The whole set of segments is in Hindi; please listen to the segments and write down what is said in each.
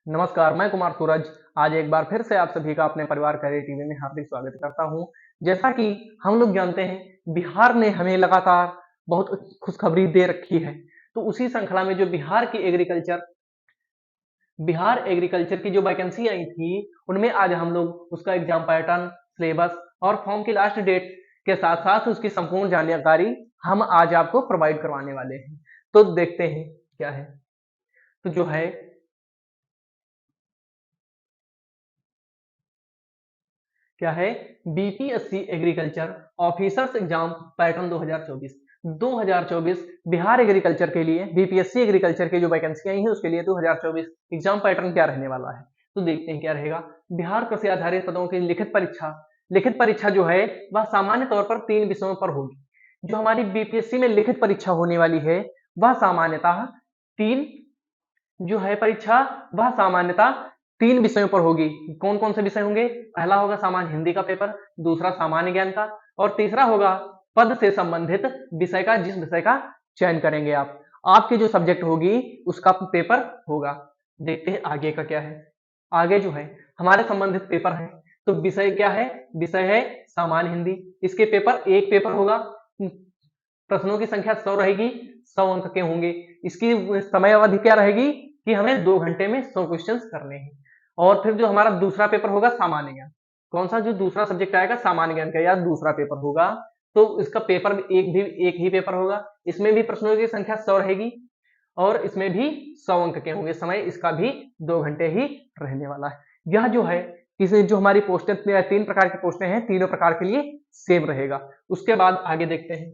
नमस्कार, मैं कुमार सूरज। आज एक बार फिर से आप सभी का अपने परिवार करियर टीवी में हार्दिक स्वागत करता हूं। जैसा कि हम लोग जानते हैं, बिहार ने हमें लगातार बहुत खुशखबरी दे रखी है। तो उसी श्रृंखला में जो बिहार एग्रीकल्चर की जो वैकेंसी आई थी, उनमें आज हम लोग उसका एग्जाम पैटर्न, सिलेबस और फॉर्म की लास्ट डेट के साथ-साथ उसकी संपूर्ण जानकारी हम आज आपको प्रोवाइड करवाने वाले हैं। तो देखते हैं क्या है। तो जो है क्या है, BPSC agriculture officers exam pattern 2024। 2024 Bihar agriculture के लिए, बीपीएससी एग्रीकल्चर की जो वैकेंसी आई है उसके लिए 2024 एग्जाम पैटर्न क्या रहने वाला है। तो देखते हैं क्या रहेगा। बिहार कृषि आधारित पदों की लिखित परीक्षा जो है वह सामान्य तौर पर 3 विषयों पर होगी। जो हमारी बीपीएससी में लिखित परीक्षा होने वाली है वह सामान्यतः तीन जो है परीक्षा वह सामान्यतः 3 विषयों पर होगी। कौन-कौन से विषय होंगे? पहला होगा सामान्य हिंदी का पेपर, दूसरा सामान्य ज्ञान का और तीसरा होगा पद से संबंधित विषय का, जिस विषय का चयन करेंगे आप। आपकी जो सब्जेक्ट होगी उसका पेपर होगा। देखते हैं आगे का क्या है। आगे जो है हमारे संबंधित पेपर है। तो विषय क्या है? विषय है सामान्य हिंदी। इसके एक पेपर होगा। प्रश्नों की संख्या 100 रहेगी, 100 अंक के होंगे। इसकी समय अवधि क्या रहेगी कि हमें 2 घंटे में 100 क्वेश्चंस करने हैं। और फिर जो हमारा दूसरा पेपर होगा सामान्य ज्ञान। कौन सा जो दूसरा सब्जेक्ट आएगा सामान्य ज्ञान का या दूसरा पेपर होगा। तो इसका पेपर एक ही पेपर होगा। इसमें भी प्रश्नों की संख्या 100 रहेगी और इसमें भी 100 अंक के होंगे। समय इसका भी 2 घंटे ही रहने वाला है। यह जो है इसे जो हमारी पोस्टें 3 प्रकार की पोस्टें हैं, तीनों प्रकार के लिए सेम रहेगा। उसके बाद आगे देखते हैं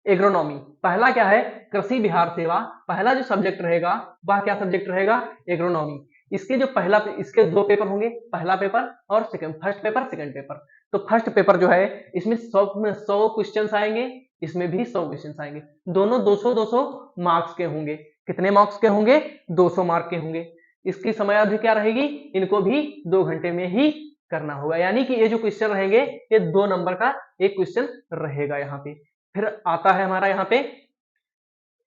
एग्रोनॉमी। पहला क्या है? कृषि बिहार सेवा। पहला जो सब्जेक्ट रहेगा वह क्या सब्जेक्ट रहेगा? एग्रोनॉमी। इसके 2 पेपर होंगे, पहला पेपर और फर्स्ट पेपर, सेकंड पेपर। तो फर्स्ट पेपर जो है इसमें 100 क्वेश्चंस आएंगे, इसमें भी 100 क्वेश्चंस आएंगे। दोनों 200-200 मार्क्स के होंगे। कितने मार्क्स के होंगे? 200 मार्क के होंगे। इसकी समय अवधि क्या रहेगी? इनको भी 2 घंटे में ही करना होगा। यानी कि ये जो क्वेश्चन रहेंगे ये 2 नंबर का एक क्वेश्चन रहेगा यहाँ पे। फिर आता है हमारा यहाँ पे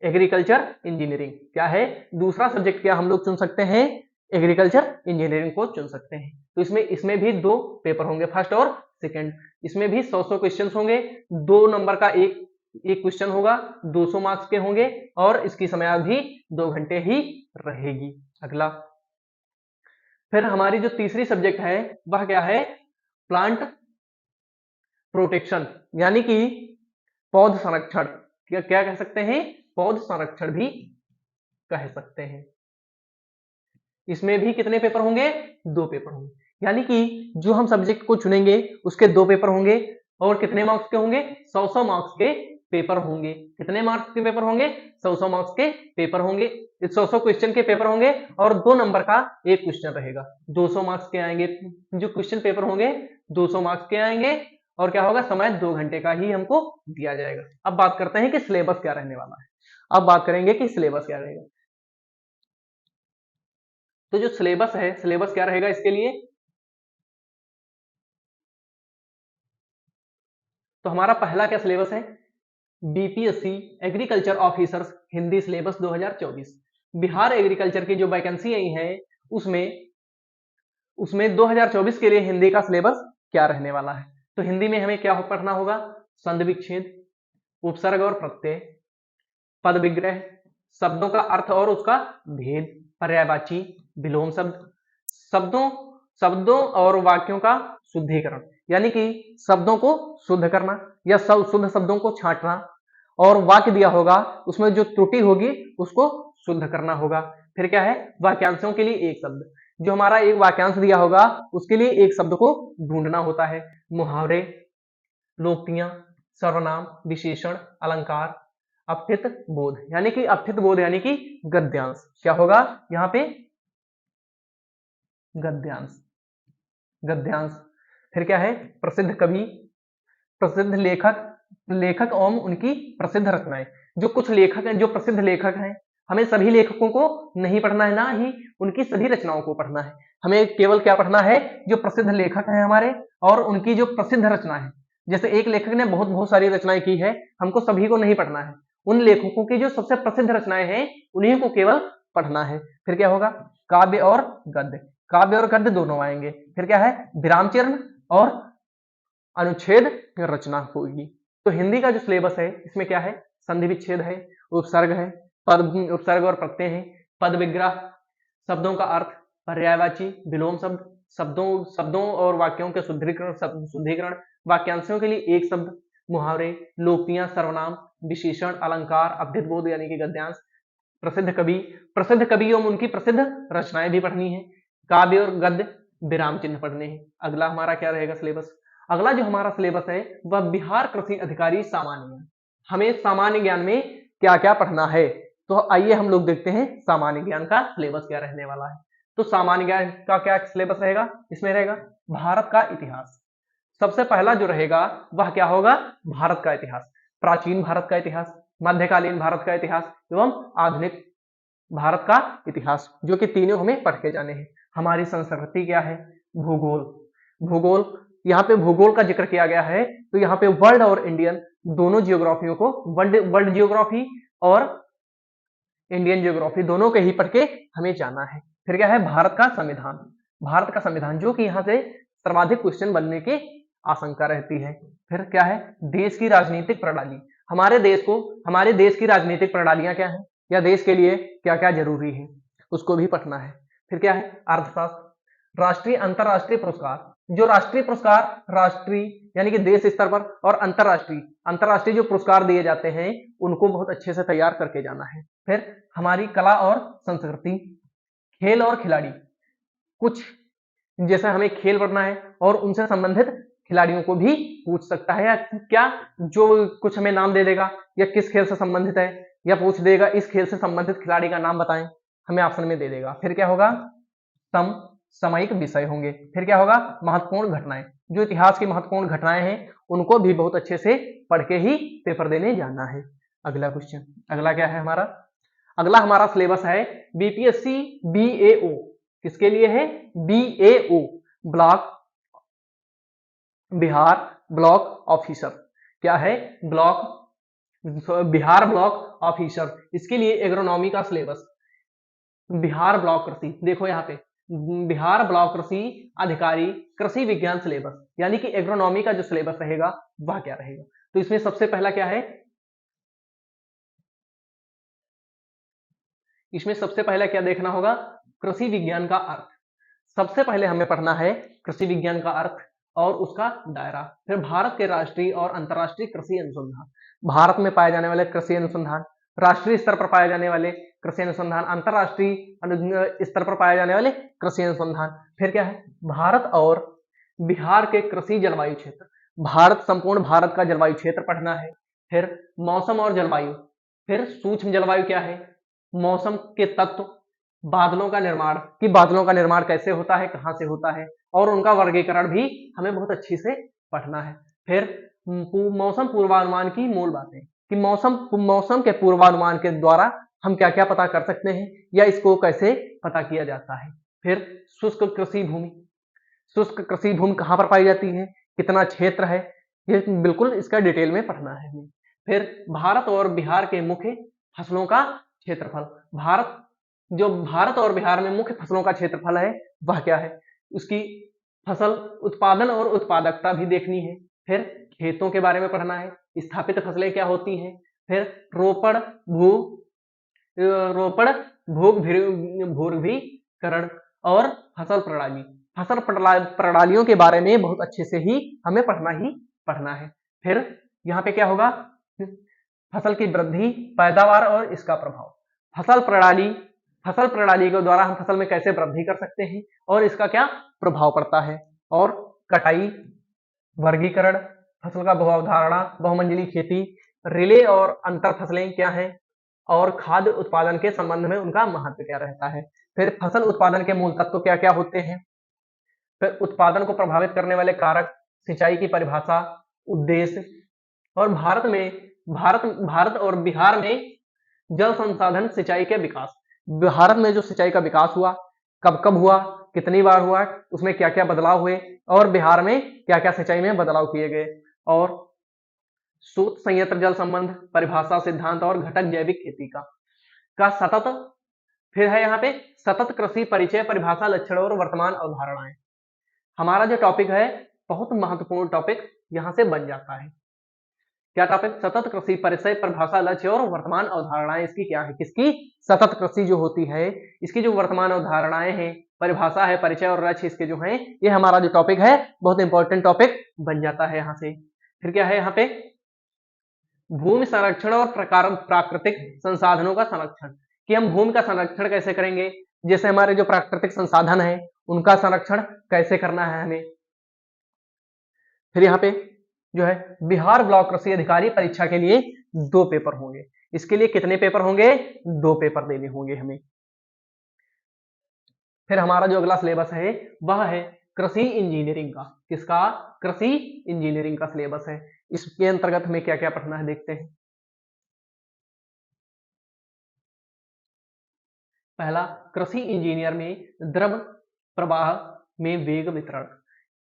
एग्रीकल्चर इंजीनियरिंग। क्या है? दूसरा सब्जेक्ट क्या हम लोग चुन सकते हैं? एग्रीकल्चर इंजीनियरिंग को चुन सकते हैं। तो इसमें भी 2 पेपर होंगे, फर्स्ट और सेकंड। इसमें भी 100-100 क्वेश्चंस होंगे। 2 नंबर का एक क्वेश्चन होगा, 200 मार्क्स के होंगे और इसकी समयावधि 2 घंटे ही रहेगी। अगला फिर हमारी जो तीसरी सब्जेक्ट है वह क्या है? प्लांट प्रोटेक्शन, यानी कि पौध संरक्षण। क्या कह सकते हैं? पौध संरक्षण भी कह सकते हैं। इसमें भी कितने पेपर होंगे? 2 पेपर होंगे। यानी कि जो हम सब्जेक्ट को चुनेंगे उसके 2 पेपर होंगे और कितने मार्क्स के होंगे? 100-100 मार्क्स के पेपर होंगे। कितने मार्क्स के पेपर होंगे? 100-100 मार्क्स के पेपर होंगे। 100-100 क्वेश्चन के पेपर होंगे और 2 नंबर का एक क्वेश्चन रहेगा। 200 मार्क्स के आएंगे। जो क्वेश्चन पेपर होंगे 200 मार्क्स के आएंगे और क्या होगा? समय 2 घंटे का ही हमको दिया जाएगा। अब बात करते हैं कि सिलेबस क्या रहने वाला है। अब बात करेंगे कि सिलेबस क्या रहेगा। तो जो सिलेबस है, सिलेबस क्या रहेगा इसके लिए? तो हमारा पहला क्या सिलेबस है? BPSC agriculture officers Hindi syllabus 2024। Bihar agriculture की जो वैकेंसी आई है उसमें उसमें 2024 के लिए हिंदी का सिलेबस क्या रहने वाला है। तो हिंदी में हमें क्या पढ़ना होगा? संधि विच्छेद, उपसर्ग और प्रत्यय, पद विग्रह, शब्दों का अर्थ और उसका भेद, पर्यायवाची, विलोम शब्द, शब्दों शब्दों और वाक्यों का शुद्धिकरण, यानी कि शब्दों को शुद्ध करना या शुद्ध शब्दों को छांटना और वाक्य दिया होगा उसमें जो त्रुटि होगी उसको शुद्ध करना होगा। फिर क्या है? वाक्यांशों के लिए एक शब्द। जो हमारा एक वाक्यांश दिया होगा उसके लिए एक शब्द को ढूंढना होता है। मुहावरे, लोकोक्तियां, सर्वनाम, विशेषण, अलंकार, अपठित बोध, यानी कि गद्यांश। क्या होगा यहाँ पे? गद्यांश। गद्यांश। फिर क्या है? प्रसिद्ध कवि, प्रसिद्ध लेखक एवं उनकी प्रसिद्ध रचनाएं। जो कुछ लेखक हैं, जो प्रसिद्ध लेखक हैं, हमें सभी लेखकों को नहीं पढ़ना है, ना ही उनकी सभी रचनाओं को पढ़ना है। हमें केवल क्या पढ़ना है? जो प्रसिद्ध लेखक हैं हमारे और उनकी जो प्रसिद्ध रचना है। जैसे एक लेखक ने बहुत बहुत सारी रचनाएं की है, हमको सभी को नहीं पढ़ना है। उन लेखकों की जो सबसे प्रसिद्ध रचनाएं हैं उन्हीं को केवल पढ़ना है। फिर क्या होगा, काव्य और गद्य, काव्य और गद्य दोनों आएंगे। फिर क्या है, विराम चिन्ह और अनुच्छेद रचना होगी। तो हिंदी का जो सिलेबस है इसमें क्या है, संधि विच्छेद है, उपसर्ग है, पद उपसर्ग और प्रत्यय है, पद विग्रह, शब्दों का अर्थ, पर्यायवाची, विलोम शब्द, शब्दों और वाक्यों के शुद्धिकरण, वाक्यांशों के लिए एक शब्द, मुहावरे, लोकियां, सर्वनाम, विशेषण, अलंकार, अभ्युद्बोध यानी कि गद्यांश, प्रसिद्ध कवि एवं उनकी प्रसिद्ध रचनाएं भी पढ़नी है, काव्य और गद्य, विराम चिन्ह पढ़ने हैं। अगला हमारा क्या रहेगा सिलेबस, अगला जो हमारा सिलेबस है वह बिहार कृषि अधिकारी सामान्य ज्ञान। हमें सामान्य ज्ञान में क्या क्या पढ़ना है, तो आइए हम लोग देखते हैं सामान्य ज्ञान का सिलेबस क्या रहने वाला है। तो सामान्य ज्ञान का क्या सिलेबस रहेगा, इसमें रहेगा भारत का इतिहास। सबसे पहला जो रहेगा वह क्या होगा, भारत का इतिहास, प्राचीन भारत का इतिहास, मध्यकालीन भारत का इतिहास एवं आधुनिक भारत का इतिहास, जो कि तीनों हमें पढ़ के जाने हैं। हमारी संस्कृति क्या है, भूगोल, भूगोल, यहाँ पे भूगोल का जिक्र किया गया है, तो यहाँ पे वर्ल्ड और इंडियन दोनों जियोग्राफियों को, वर्ल्ड जियोग्राफी और इंडियन जियोग्राफी दोनों के ही पढ़ के हमें जाना है। फिर क्या है, भारत का संविधान, भारत का संविधान, जो कि यहाँ से सर्वाधिक क्वेश्चन बनने की आशंका रहती है। फिर क्या है, देश की राजनीतिक प्रणाली, हमारे देश की राजनीतिक प्रणालियां क्या है, या देश के लिए क्या क्या जरूरी है, उसको भी पढ़ना है। फिर क्या है, अर्थशास्त्र, राष्ट्रीय अंतरराष्ट्रीय पुरस्कार, जो राष्ट्रीय पुरस्कार राष्ट्रीय यानी कि देश स्तर पर और अंतरराष्ट्रीय जो पुरस्कार दिए जाते हैं उनको बहुत अच्छे से तैयार करके जाना है। फिर हमारी कला और संस्कृति, खेल और खिलाड़ी, कुछ जैसा हमें खेल पढ़ना है और उनसे संबंधित खिलाड़ियों को भी पूछ सकता है, या क्या जो कुछ हमें नाम दे देगा या किस खेल से संबंधित है, या पूछ देगा इस खेल से संबंधित खिलाड़ी का नाम बताएं, हमें ऑप्शन में दे देगा। फिर क्या होगा, समसामयिक विषय होंगे। फिर क्या होगा, महत्वपूर्ण घटनाएं, जो इतिहास की महत्वपूर्ण घटनाएं हैं उनको भी बहुत अच्छे से पढ़ के ही पेपर देने जाना है। अगला क्वेश्चन, अगला क्या है हमारा, अगला हमारा सिलेबस है बीपीएससी बीएओ, किसके लिए है, BAO, block Bihar block officer, क्या है, बिहार ब्लॉक ऑफिसर, इसके लिए एग्रोनॉमी का सिलेबस, बिहार ब्लॉक कृषि, देखो यहाँ पे बिहार ब्लॉक कृषि अधिकारी कृषि विज्ञान सिलेबस, यानी कि एग्रोनॉमी का जो सिलेबस रहेगा वह क्या रहेगा। तो इसमें सबसे पहला क्या है, इसमें सबसे पहले क्या देखना होगा, कृषि विज्ञान का अर्थ, सबसे पहले हमें पढ़ना है कृषि विज्ञान का अर्थ और उसका दायरा। फिर भारत के राष्ट्रीय और अंतर्राष्ट्रीय कृषि अनुसंधान, भारत में पाए जाने वाले कृषि अनुसंधान, राष्ट्रीय स्तर पर पाए जाने वाले कृषि अनुसंधान, अंतर्राष्ट्रीय स्तर पर पाए जाने वाले कृषि अनुसंधान। फिर क्या है, भारत और बिहार के कृषि जलवायु क्षेत्र, भारत, संपूर्ण भारत का जलवायु क्षेत्र पढ़ना है। फिर मौसम और जलवायु, फिर सूक्ष्म जलवायु क्या है, मौसम के तत्व, बादलों का निर्माण, कि बादलों का निर्माण कैसे होता है, कहाँ से होता है, और उनका वर्गीकरण भी हमें बहुत अच्छी से पढ़ना है। फिर मौसम पूर्वानुमान की मूल बातें, कि मौसम के पूर्वानुमान के द्वारा हम क्या क्या पता कर सकते हैं या इसको कैसे पता किया जाता है। फिर शुष्क कृषि भूमि, शुष्क कृषि भूमि कहाँ पर पाई जाती है, कितना क्षेत्र है, ये बिल्कुल इसका डिटेल में पढ़ना है हमें। फिर भारत और बिहार के मुख्य फसलों का क्षेत्रफल, भारत और बिहार में मुख्य फसलों का क्षेत्रफल है वह क्या है, उसकी फसल उत्पादन और उत्पादकता भी देखनी है। फिर खेतों के बारे में पढ़ना है, स्थापित फसलें क्या होती हैं। फिर रोपण भूर्भीकरण और फसल प्रणालियों के बारे में बहुत अच्छे से ही हमें पढ़ना है। फिर यहाँ पे क्या होगा, फसल की वृद्धि, पैदावार और इसका प्रभाव, फसल प्रणाली के द्वारा हम फसल में कैसे वृद्धि कर सकते हैं और इसका क्या प्रभाव पड़ता है। और कटाई, वर्गीकरण, फसल का अवधारणा, बहुमंजिली खेती, रिले और अंतर फसलें क्या है, और खाद्य उत्पादन के संबंध में उनका महत्व क्या रहता है। फिर फसल उत्पादन के मूल तत्व क्या क्या होते हैं। फिर उत्पादन को प्रभावित करने वाले कारक, सिंचाई की परिभाषा, उद्देश्य, और भारत और बिहार में जल संसाधन सिंचाई के विकास, भारत में जो सिंचाई का विकास हुआ, कब कब हुआ, कितनी बार हुआ, उसमें क्या क्या बदलाव हुए, और बिहार में क्या क्या सिंचाई में बदलाव किए गए। और सूत संयंत्र जल संबंध, परिभाषा, सिद्धांत और घटक जैविक खेती का सतत। फिर है यहाँ पे सतत कृषि परिचय, परिभाषा, लक्षण और वर्तमान अवधारणाएं। हमारा जो टॉपिक है बहुत महत्वपूर्ण टॉपिक यहां से बन जाता है। क्या टॉपिक? सतत कृषि परिचय, परिभाषा, लक्ष्य और वर्तमान अवधारणाएं। इसकी क्या है? किसकी? सतत कृषि जो होती है इसकी जो वर्तमान अवधारणाएं हैं, परिभाषा है, परिचय और लक्ष्य इसके जो हैं, ये हमारा जो टॉपिक है बहुत इंपॉर्टेंट टॉपिक बन जाता है यहाँ से। फिर क्या है यहाँ पे? भूमि संरक्षण और प्राकृतिक संसाधनों का संरक्षण, कि हम भूमि का संरक्षण कैसे करेंगे, जैसे हमारे जो प्राकृतिक संसाधन है उनका संरक्षण कैसे करना है हमें। फिर यहाँ पे जो है बिहार ब्लॉक कृषि अधिकारी परीक्षा के लिए 2 पेपर होंगे। इसके लिए कितने पेपर होंगे? 2 पेपर देने होंगे हमें। फिर हमारा जो अगला सिलेबस है वह है कृषि इंजीनियरिंग का। किसका? कृषि इंजीनियरिंग का सिलेबस है। इसके अंतर्गत हमें क्या क्या पढ़ना है देखते हैं। पहला, कृषि इंजीनियर में द्रव प्रवाह में वेग वितरण।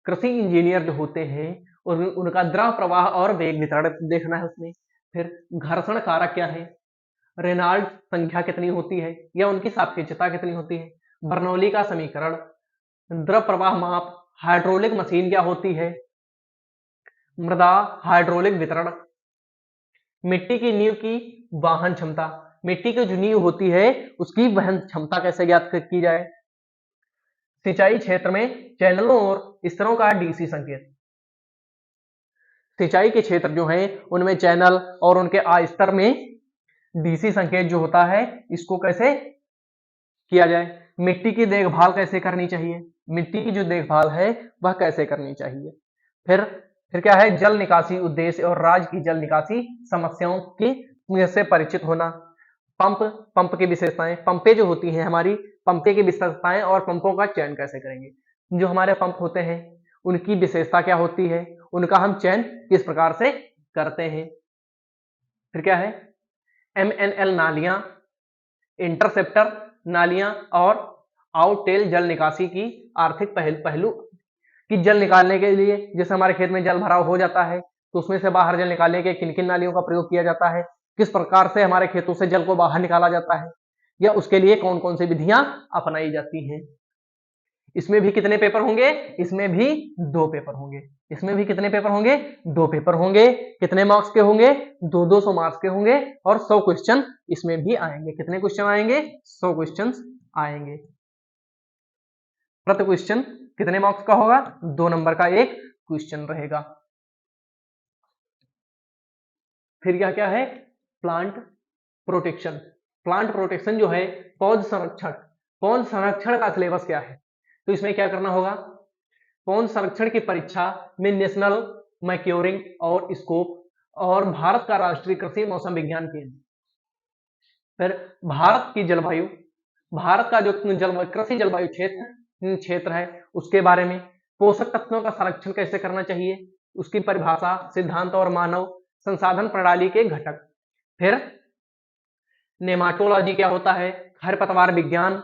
कृषि इंजीनियर जो होते हैं उनका द्रव प्रवाह और वेग वितरण देखना है उसमें। फिर घर्षण कारक क्या है, रेनॉल्ड संख्या कितनी होती है या उनकी सापेक्षता कितनी होती है, बर्नौली का समीकरण, द्रव प्रवाह माप, हाइड्रोलिक मशीन क्या होती है, मृदा हाइड्रोलिक वितरण, मिट्टी की नींव की वाहन क्षमता, मिट्टी की जो नींव होती है उसकी वहन क्षमता कैसे ज्ञात की जाए, सिंचाई क्षेत्र में चैनलों और स्तरों का डीसी संकेत। सिंचाई के क्षेत्र जो है उनमें चैनल और उनके स्तर में डीसी संकेत जो होता है इसको कैसे किया जाए। मिट्टी की देखभाल कैसे करनी चाहिए, मिट्टी की जो देखभाल है वह कैसे करनी चाहिए। फिर क्या है, जल निकासी उद्देश्य और राज्य की जल निकासी समस्याओं की से परिचित होना। पंप की विशेषताएं, पंपे जो होती हैं हमारी, पंपे की विशेषताएं और पंपों का चयन कैसे करेंगे। जो हमारे पंप होते हैं उनकी विशेषता क्या होती है, उनका हम चयन किस प्रकार से करते हैं। फिर क्या है, MNL नालियां, इंटरसेप्टर नालियां और आउटटेल जल निकासी की आर्थिक पहलू कि जल निकालने के लिए, जैसे हमारे खेत में जल भराव हो जाता है तो उसमें से बाहर जल निकालने के किन किन नालियों का प्रयोग किया जाता है, किस प्रकार से हमारे खेतों से जल को बाहर निकाला जाता है, या उसके लिए कौन कौन सी विधियां अपनाई जाती हैं। इसमें भी कितने पेपर होंगे? इसमें भी 2 पेपर होंगे। इसमें भी कितने पेपर होंगे? 2 पेपर होंगे। कितने मार्क्स के होंगे? 200 मार्क्स के होंगे और 100 क्वेश्चन इसमें भी आएंगे। कितने क्वेश्चन आएंगे? 100 क्वेश्चन आएंगे। प्रति क्वेश्चन कितने मार्क्स का होगा? 2 नंबर का एक क्वेश्चन रहेगा। फिर क्या क्या है, प्लांट प्रोटेक्शन। प्लांट प्रोटेक्शन जो है पौध संरक्षण, पौध संरक्षण का सिलेबस क्या है, तो इसमें क्या करना होगा, पौध संरक्षण की परीक्षा में नेशनल मैक्योरिंग और स्कोप और भारत का राष्ट्रीय कृषि मौसम विज्ञान केंद्र, फिर भारत की जलवायु, भारत का जो कृषि जलवायु क्षेत्र है उसके बारे में, पोषक तत्वों का संरक्षण कैसे करना चाहिए, उसकी परिभाषा, सिद्धांत और मानव संसाधन प्रणाली के घटक, फिर नेमाटोलॉजी क्या होता है, खरपतवार विज्ञान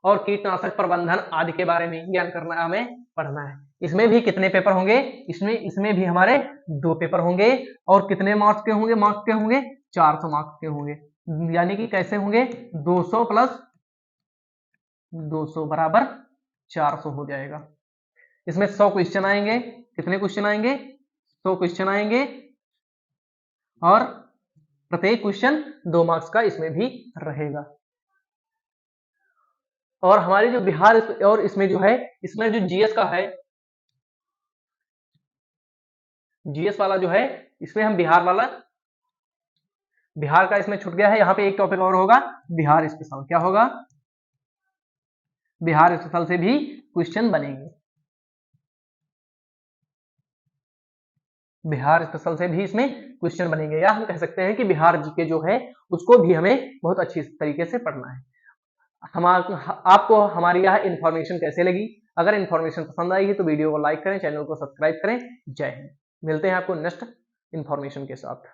और कीटनाशक प्रबंधन आदि के बारे में ज्ञान करना हमें पढ़ना है। इसमें भी कितने पेपर होंगे? इसमें भी हमारे 2 पेपर होंगे और कितने मार्क्स के होंगे? 400 मार्क्स के होंगे। यानी कि कैसे होंगे? 200 प्लस 200 बराबर 400 हो जाएगा। इसमें 100 क्वेश्चन आएंगे। कितने क्वेश्चन आएंगे? 100 क्वेश्चन आएंगे और प्रत्येक क्वेश्चन 2 मार्क्स का इसमें भी रहेगा। और हमारे जो बिहार और इसमें जो है, इसमें जो जीएस का है, जीएस वाला जो है इसमें हम बिहार का इसमें छूट गया है। यहाँ पे एक टॉपिक और होगा, बिहार स्पेशल। क्या होगा? बिहार स्पेशल से भी क्वेश्चन बनेंगे। बिहार स्पेशल से भी इसमें क्वेश्चन बनेंगे, या हम कह सकते हैं कि बिहार जीके जो है उसको भी हमें बहुत अच्छी तरीके से पढ़ना है। आपको हमारी यह इन्फॉर्मेशन कैसे लगी? अगर इन्फॉर्मेशन पसंद आएगी तो वीडियो को लाइक करें, चैनल को सब्सक्राइब करें। जय हिंद। मिलते हैं आपको नेक्स्ट इन्फॉर्मेशन के साथ।